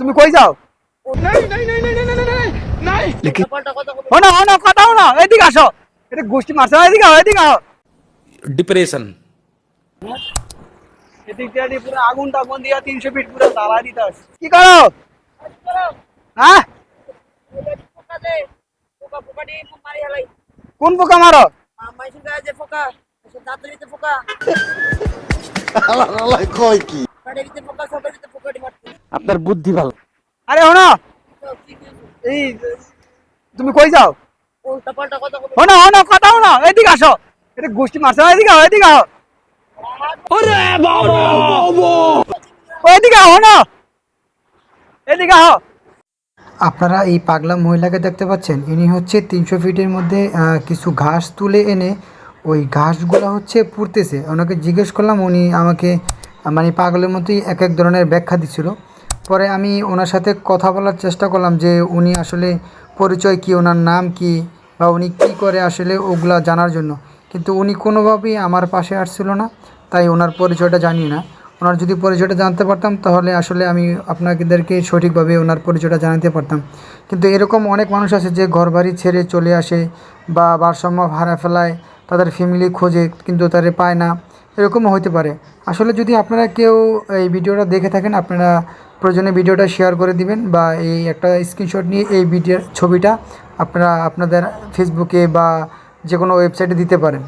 তুমি কই যাও? কথা না, এদিকে আসো। এটা গোষ্ঠী মারছে না, এদিকে এদিকে डिप्रेशन। এদিক দিয়ে পুরো আগুন টাগুন দিয়ে 300 ফিট পুরো জ্বালা দিতে আসে। কি করো? হ্যাঁ, কোন পোকা মারো? আপনার বুদ্ধি ভালো। আরে শোনো, এই তুমি কই যাও? কথা না, এদিকে আসো। এটা গোষ্ঠী মারছে না, এদিকে এদিকে ওইদিকে না, এদিকে আপনারা এই পাগলা মহিলাকে দেখতে পাচ্ছেন, ইনি হচ্ছে 300 ফিটের মধ্যে কিছু ঘাস তুলে এনে ওই ঘাসগুলো হচ্ছে পুড়তেছে। ওনাকে জিজ্ঞেস করলাম, উনি আমাকে মানে পাগলের মতোই এক এক ধরনের ব্যাখ্যা দিচ্ছিল। পরে আমি ওনার সাথে কথা বলার চেষ্টা করলাম যে উনি আসলে পরিচয় কী, ওনার নাম কি, বা উনি কী করে আসলে ওগুলা জানার জন্য। কিন্তু উনি কোনোভাবেই আমার পাশে আসছিল না, তাই ওনার পরিচয়টা জানি না। ওনার যদি পরিচয়টা জানতে পারতাম তাহলে আসলে আমি আপনাদেরকে সঠিকভাবে ওনার পরিচয়টা জানাতে পারতাম। কিন্তু এরকম অনেক মানুষ আছে যে ঘরবাড়ি ছেড়ে চলে আসে বা ভারসাম্য হারা ফেলায়, তাদের ফ্যামিলি খোঁজে কিন্তু তারা পায় না, এরকমও হতে পারে। আসলে যদি আপনারা কেউ এই ভিডিওটা দেখে থাকেন, আপনারা প্রয়োজনে ভিডিওটা শেয়ার করে দিবেন বা এই একটা স্ক্রিনশট নিয়ে এই ভিডিওর ছবিটা আপনারা আপনাদের ফেসবুকে বা যে কোনো ওয়েবসাইটে দিতে পারেন।